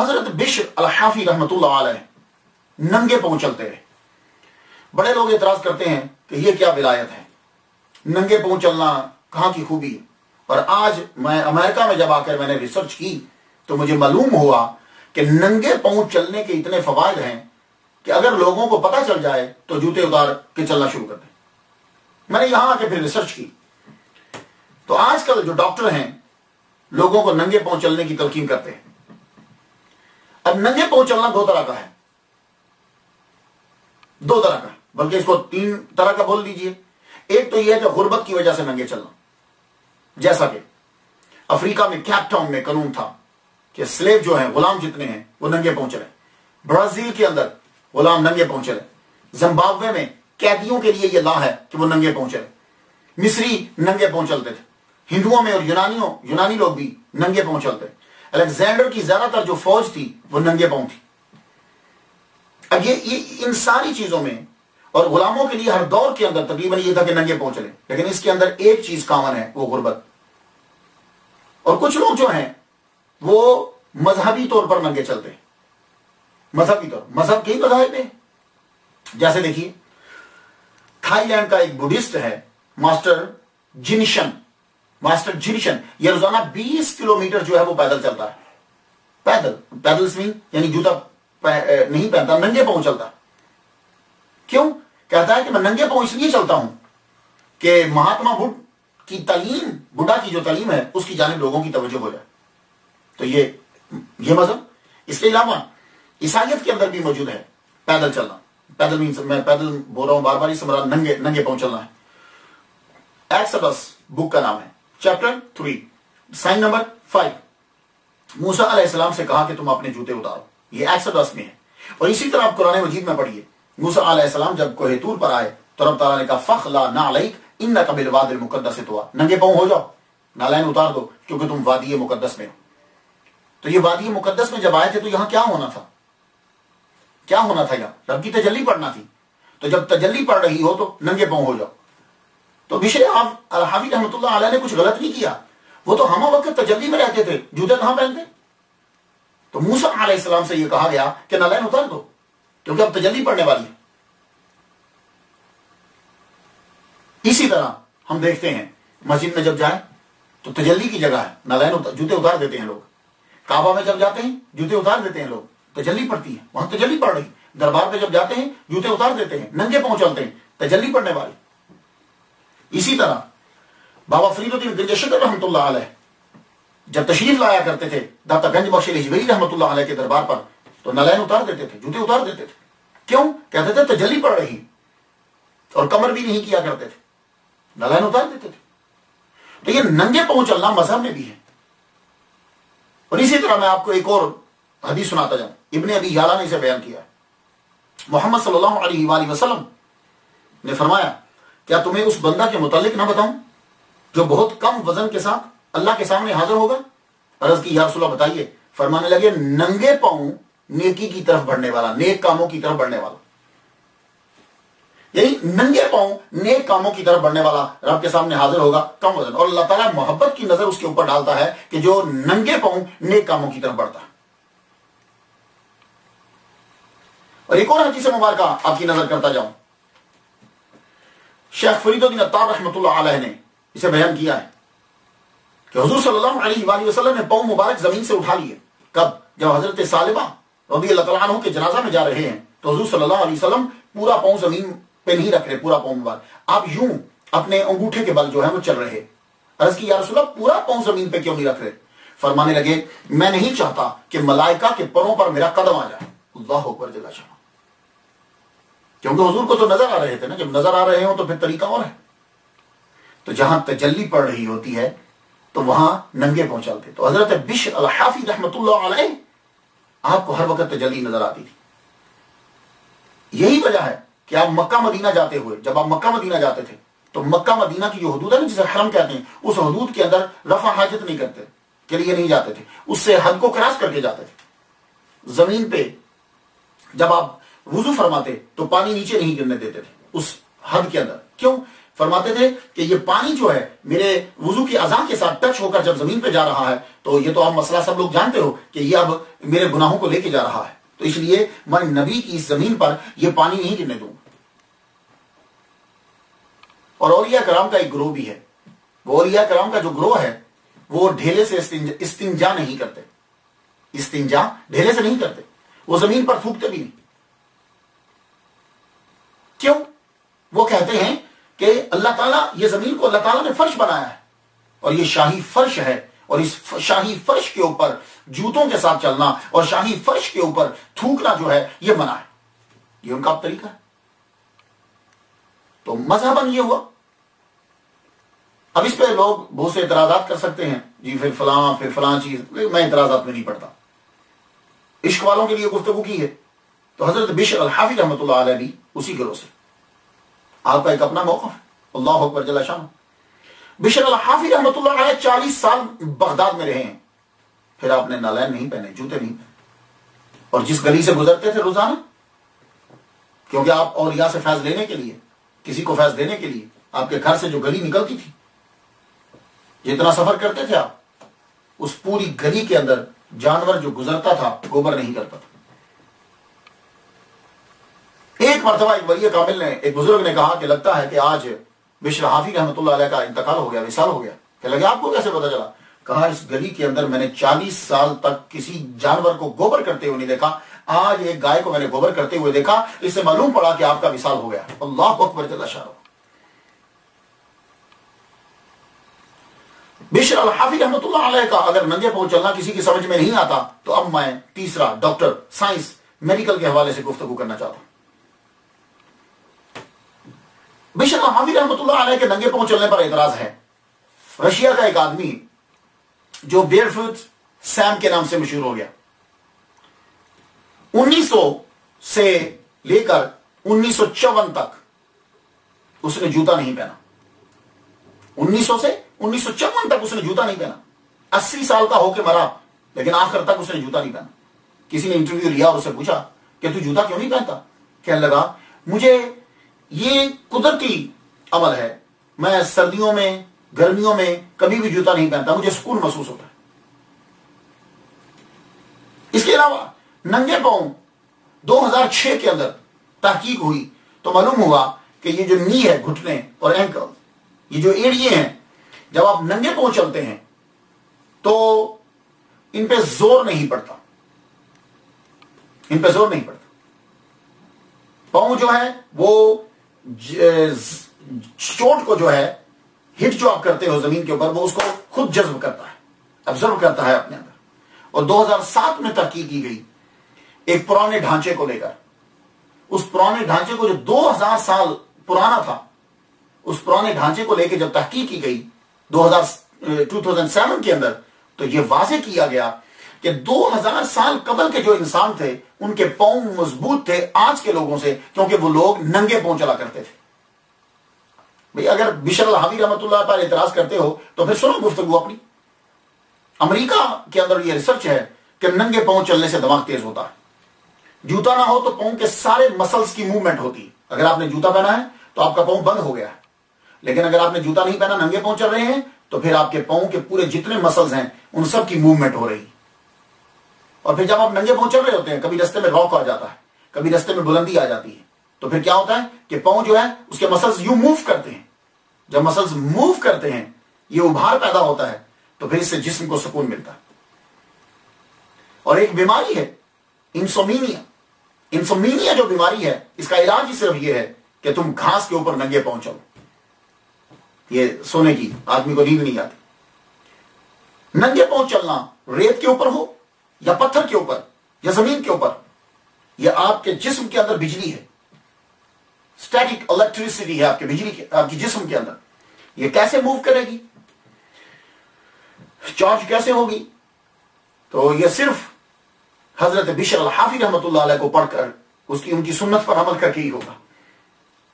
حضرت بشر الحافی رحمت اللہ علیہ ننگے پاؤں چلتے رہے. بڑے لوگ اعتراض کرتے ہیں کہ یہ کیا ولایت ہے، ننگے پاؤں چلنا کہاں کی خوبی ہے. اور آج میں امریکہ میں جب آ کر میں نے ریسرچ کی تو مجھے معلوم ہوا کہ ننگے پاؤں چلنے کے اتنے فوائد ہیں کہ اگر لوگوں کو پتہ چل جائے تو جوتے اتار کے چلنا شروع کر دیں. میں نے یہاں آ کے پھر ریسرچ کی تو آج کل جو ڈاکٹر ہیں لوگوں کو ننگے پاؤں چلنے کی تلقین کرتے ہیں. اب ننگے پاؤں چلنا دو طرح کا ہے، دو طرح کا، بلکہ اس کو تین طرح کا بول دیجئے. ایک تو یہ ہے کہ غربت کی وجہ سے ننگے چلنا، جیسا کہ افریقہ میں کیپ ٹاؤن میں قانون تھا کہ سلیو جو ہیں، غلام جتنے ہیں وہ ننگے پاؤں چلیں. برازیل کے اندر غلام ننگے پاؤں چلیں. زمبابوے میں قیدیوں کے لیے یہ لا ہے کہ وہ ننگے پاؤں چلیں. مصری ننگے پاؤں چلتے تھے. ہندوؤں میں اور یونانی لوگ بھی ننگے پاؤں چلتے. الیگزینڈر کی زیادہ تر جو فوج تھی وہ ننگے پاؤں تھی. اب یہ ان ساری چیزوں میں اور غلاموں کے لیے ہر دور کے اندر تقریباً یہ تھا کہ ننگے پاؤں چلیں، لیکن اس کے اندر ایک چیز کامن ہے، وہ غربت. اور کچھ لوگ جو ہیں وہ مذہبی طور پر ننگے چلتے ہیں. مذہبی طور، مذہب کئی مذاہب ہیں. جیسے دیکھیے تھائی لینڈ کا ایک بڈھسٹ ہے ماسٹر جنشن، یہ روزانہ 20 کلومیٹر جو ہے وہ پیدل چلتا ہے. پیدل یعنی جوتا نہیں پہنتا، ننگے پاؤں چلتا. کیوں؟ کہتا ہے کہ میں ننگے پاؤں اس لیے چلتا ہوں کہ مہاتما بدھ کی تعلیم، بڈھا کی جو تعلیم ہے اس کی جانب لوگوں کی توجہ ہو جائے. تو یہ مذہب. اس کے علاوہ عیسائیت کے اندر بھی موجود ہے پیدل چلنا. میں پیدل بول رہا ہوں بار بار، اس سے مراد ننگے پاؤں چلنا ہے. ایکسڈس بک کا نام ہے، چیپٹر 3 سائن نمبر 5. موسیٰ علیہ السلام سے کہا کہ تم اپنے جوتے اتارو، یہ ایکسڈس میں ہے. اور اسی طرح آپ قرآن مجید میں پڑھیے، موسیٰ علیہ السلام جب کوہ طور پر آئے تو رب تعالیٰ نے کہا فَخْلَعْ نَعْلَيْكَ إِنَّكَ بِالْوَادِ الْمُقَدَّسِ طُوًى، ننگے پاؤں ہو جاؤ، نالین اتار دو کیونکہ تم وادی مقدس میں ہو. تو یہ وادی مقدس میں جب آئے تھے تو یہاں کیا ہونا تھا؟ یہاں رب کی تجلی پڑھنا تھی. تو جب تجلی پڑھ رہی ہو تو ننگے پاؤں ہو جاؤ. تو بشر الحافی رحمۃ اللہ علیہ نے کچھ غلط نہیں کیا، وہ تو ہم وقت تجلی میں رہتے تھے، جوتے کہاں پہنتے. تو موسیٰ علیہ السلام سے یہ کہا گیا کہ نالین اتار دو کیونکہ اب تجلی پڑھنے والی ہے. اسی طرح ہم دیکھتے ہیں مسجد میں جب جائیں تو تجلی کی جگہ ہے، نالین جوتے اتار دیتے ہیں لوگ. کعبہ میں جب جاتے ہیں جوتے اتار دیتے ہیں لوگ، تجلی پڑتی ہے، وہاں تجلی پڑ رہی. دربار پہ جب جاتے ہیں جوتے اتار دیتے ہیں، ننگے پاؤں چلتے ہیں، تجلی پڑنے والی. اسی طرح بابا فرید الدین گنج شکر رحمۃ اللہ علیہ جب تشریف لایا کرتے تھے داتا گنج بخش ہجویری رحمۃ اللہ علیہ کے دربار پر تو نالین اتار دیتے تھے، جوتے اتار دیتے تھے. کیوں؟ کہتے تھے تجلی پڑ رہی. اور کمر بھی نہیں کیا کرتے تھے، نالین اتار دیتے تھے. تو یہ ننگے پاؤں چلنا مذہب میں بھی ہے. اور اسی طرح میں آپ کو ایک اور حدیث سناتا جاؤں، ابن ابی یعلا نے اسے بیان کیا ہے. محمد صلی اللہ علیہ وآلہ وسلم نے فرمایا کیا تمہیں اس بندہ کے متعلق نہ بتاؤں جو بہت کم وزن کے ساتھ اللہ کے سامنے حاضر ہوگا؟ عرض کی یا رسول اللہ بتائیے. فرمانے لگے ننگے پاؤں نیکی کی طرف بڑھنے والا، نیک کاموں کی طرف بڑھنے والا. یعنی ننگے پاؤں نیک کاموں کی طرف بڑھنے والا رب کے سامنے حاضر ہوگا کم وزن. اور اللہ تعالیٰ محبت کی نظر اس کے اوپر ڈالتا ہے کہ جو ننگے پاؤں نیک کاموں کی طرف بڑھتا ہے. اور ایک اور حدیث مبارکہ آپ کی نظر کرتا جاؤں، شیخ فرید الدین عطار رحمۃ اللہ علیہ نے اسے بیان کیا ہے کہ حضور صلی اللہ علیہ وآلہ وسلم نے پاؤں مبارک زمین سے اٹھا لیے. کب؟ جب حضرت سالبہ رضی اللہ تعالیٰ عنہ کے جنازہ میں جا رہے ہیں تو حضور صلی اللہ علیہ وسلم پورا پاؤں زمین پہ نہیں رکھ رہے، پورا پاؤں مبارک، آپ یوں اپنے انگوٹھے کے بل جو ہے وہ چل رہے. عرض کی یا رسول اللہ پورا پاؤں زمین پہ کیوں نہیں رکھ رہے؟ فرمانے لگے میں نہیں چاہتا کہ ملائکہ کے پروں پر میرا قدم آ جائے. اللہ اکبر جل شانہ. کیونکہ حضور کو تو نظر آ رہے تھے نا، جب نظر آ رہے ہوں تو پھر طریقہ اور ہے. تو جہاں تجلی پڑ رہی ہوتی ہے تو وہاں ننگے پاؤں چلتے. تو حضرت بشر الحافی رحمۃ اللہ علیہ آپ کو ہر وقت تجلی نظر آتی تھی. یہی وجہ ہے کہ آپ مکہ مدینہ جاتے ہوئے، جب آپ مکہ مدینہ جاتے تھے تو مکہ مدینہ کی جو حدود ہے نا جسے حرم کہتے ہیں، اس حدود کے اندر رفع حاجت نہیں کرتے کے لیے نہیں جاتے تھے، اس سے حد کو کراس کر کے جاتے تھے. زمین پہ جب آپ وضو فرماتے تو پانی نیچے نہیں گرنے دیتے تھے اس حد کے اندر. کیوں؟ فرماتے تھے کہ یہ پانی جو ہے میرے وضو کی اذان کے ساتھ ٹچ ہو کر جب زمین پہ جا رہا ہے تو یہ تو آپ مسئلہ سب لوگ جانتے ہو کہ یہ اب میرے گناہوں کو لے کے جا رہا ہے، تو اس لیے میں نبی کی اس زمین پر یہ پانی نہیں گرنے دوں۔ اور اولیاء کرام کا ایک گروہ بھی ہے، وہ اولیاء کرام کا جو گروہ ہے وہ ڈھیلے سے استنجا نہیں کرتے، استنجا ڈھیلے سے نہیں کرتے، وہ زمین پر تھوکتے بھی نہیں۔ کیوں؟ وہ کہتے ہیں کہ اللہ تعالیٰ، یہ زمین کو اللہ تعالیٰ نے فرش بنایا ہے اور یہ شاہی فرش ہے، اور اس شاہی فرش کے اوپر جوتوں کے ساتھ چلنا اور شاہی فرش کے اوپر تھوکنا جو ہے یہ منع ہے، یہ ان کا طریقہ ہے۔ تو مذہباً یہ ہوا۔ اب اس پہ لوگ بہت سے اعتراضات کر سکتے ہیں، جی پھر فلاں چیز، میں اعتراضات میں نہیں پڑتا۔ عشق والوں کے لیے گفتگو کی ہے تو حضرت بشر الحافی رحمۃ اللہ علیہ بھی اسی گروہ سے، آپ کا ایک اپنا موقف ہے، اللہ اکبر جل شانہ۔ بشر الحافی رحمۃ اللہ علیہ 40 سال بغداد میں رہے ہیں، پھر آپ نے نالین نہیں پہنے، جوتے نہیں پہنے، اور جس گلی سے گزرتے تھے روزانہ، کیونکہ آپ اولیاء سے فیض لینے کے لیے، کسی کو فیض دینے کے لیے آپ کے گھر سے جو گلی نکلتی تھی، جتنا سفر کرتے تھے آپ، اس پوری گلی کے اندر جانور جو گزرتا تھا گوبر نہیں کرتا تھا۔ ایک مرتبہ ایک ولی کامل نے، ایک بزرگ نے کہا کہ لگتا ہے کہ آج بشر حافی رحمۃ اللہ علیہ کا انتقال ہو گیا، وصال ہو گیا۔ کہ لگے آپ کو کیسے پتا چلا؟ کہا اس گلی کے اندر میں نے 40 سال تک کسی جانور کو گوبر کرتے ہوئے نہیں دیکھا، آج ایک گائے کو میں نے گوبر کرتے ہوئے دیکھا، اس سے معلوم پڑا کہ آپ کا وصال ہو گیا۔ اللہ اکبر جل شانہ۔ بشر الحافی رحمۃ اللہ علیہ کا اگر ننگے پاؤں چلنا کسی کی سمجھ میں نہیں آتا تو اب میں تیسرا ڈاکٹر، سائنس، میڈیکل کے حوالے سے گفتگو کرنا چاہتا ہوں۔ بشر الحافی رحمۃ اللہ علیہ کے ننگے پاؤں چلنے پر اعتراض ہے۔ رشیا کا ایک آدمی جو بیئر فوٹ سیم کے نام سے مشہور ہو گیا، 1900 سے لے کر 1954 تک اس نے جوتا نہیں پہنا۔ 1900 سے 1954 تک اس نے جوتا نہیں پہنا، 80 سال کا ہو کے مرا لیکن آخر تک اس نے جوتا نہیں پہنا۔ کسی نے انٹرویو لیا اور اسے پوچھا کہ تو جوتا کیوں نہیں پہنتا؟ کہنے لگا مجھے یہ قدرتی عمل ہے، میں سردیوں میں گرمیوں میں کبھی بھی جوتا نہیں پہنتا، مجھے سکون محسوس ہوتا ہے۔ اس کے علاوہ ننگے پاؤں 2006 کے اندر تحقیق ہوئی تو معلوم ہوا کہ یہ جو نی ہے، گھٹنے اور اینکل، یہ جو ایڑیے ہیں، جب آپ ننگے پاؤں چلتے ہیں تو ان پہ زور نہیں پڑتا، ان پہ زور نہیں پڑتا۔ پاؤں جو ہے وہ چوٹ کو جو ہے، ہٹ جو آپ کرتے ہو زمین کے اوپر، وہ اس کو خود جذب کرتا ہے، ابزرو کرتا ہے اپنے اندر۔ اور 2007 میں تحقیق کی گئی ایک پرانے ڈھانچے کو لے کر، اس پرانے ڈھانچے کو جو 2000 سال پرانا تھا، اس پرانے ڈھانچے کو لے کے جب تحقیق کی گئی 2007 کے اندر، تو یہ واضح کیا گیا کہ 2000 سال قبل کے جو انسان تھے ان کے پاؤں مضبوط تھے آج کے لوگوں سے، کیونکہ وہ لوگ ننگے پاؤں چلا کرتے تھے۔ بھئی اگر بشر الحافی رحمۃ اللہ پر اعتراض کرتے ہو تو پھر سنو گفتگو اپنی۔ امریکہ کے اندر یہ ریسرچ ہے کہ ننگے پاؤں چلنے سے دماغ تیز ہوتا ہے۔ جوتا نہ ہو تو پاؤں کے سارے مسلز کی موومنٹ ہوتی ہے۔ اگر آپ نے جوتا پہنا ہے تو آپ کا پاؤں بند ہو گیا ہے، لیکن اگر آپ نے جوتا نہیں پہنا، ننگے پاؤں چل رہے ہیں، تو پھر آپ کے پاؤں کے پورے جتنے مسلز ہیں ان سب کی موومنٹ ہو رہی۔ اور پھر جب آپ ننگے پاؤں چل رہے ہوتے ہیں، کبھی رستے میں راک آ جاتا ہے، کبھی رستے میں بلندی آ جاتی ہے، تو پھر کیا ہوتا ہے کہ پاؤں جو ہے اس کے مسلز یوں موو کرتے ہیں۔ جب مسلز موو کرتے ہیں، یہ ابھار پیدا ہوتا ہے، تو پھر اس سے جسم کو سکون ملتا ہے۔ اور ایک بیماری ہے انسومینیا۔ انسومینیا جو بیماری ہے، اس کا علاج ہی صرف یہ ہے کہ تم گھاس کے اوپر ننگے پاؤں چلو۔ یہ سونے کی، آدمی کو نیند نہیں آتی۔ ننگے پاؤں چلنا ریت کے اوپر ہو یا پتھر کے اوپر یا زمین کے اوپر، یہ آپ کے جسم کے اندر بجلی ہے، اسٹیٹک الیکٹریسٹی ہے آپ کے بجلی کے، آپ کی جسم کے اندر۔ یہ کیسے موو کرے گی، چارج کیسے ہوگی؟ تو یہ صرف حضرت بشر الحافی رحمۃ اللہ علیہ کو پڑھ کر ان کی سنت پر عمل کر کے ہی ہوگا۔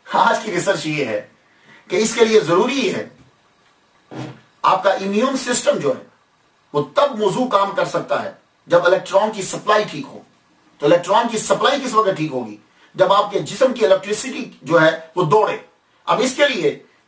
آج کی ریسرچ یہ ہے کہ اس کے لیے ضروری ہے آپ کا امیون سسٹم جو ہے وہ تب موضوع کام کر سکتا ہے جب الیکٹران کی سپلائی ٹھیک ہو۔ تو الیکٹران کی سپلائی کس وقت ٹھیک ہوگی؟ جب آپ کے جسم کی الیکٹریسٹی جو ہے وہ دوڑے۔ اب اس کے لیے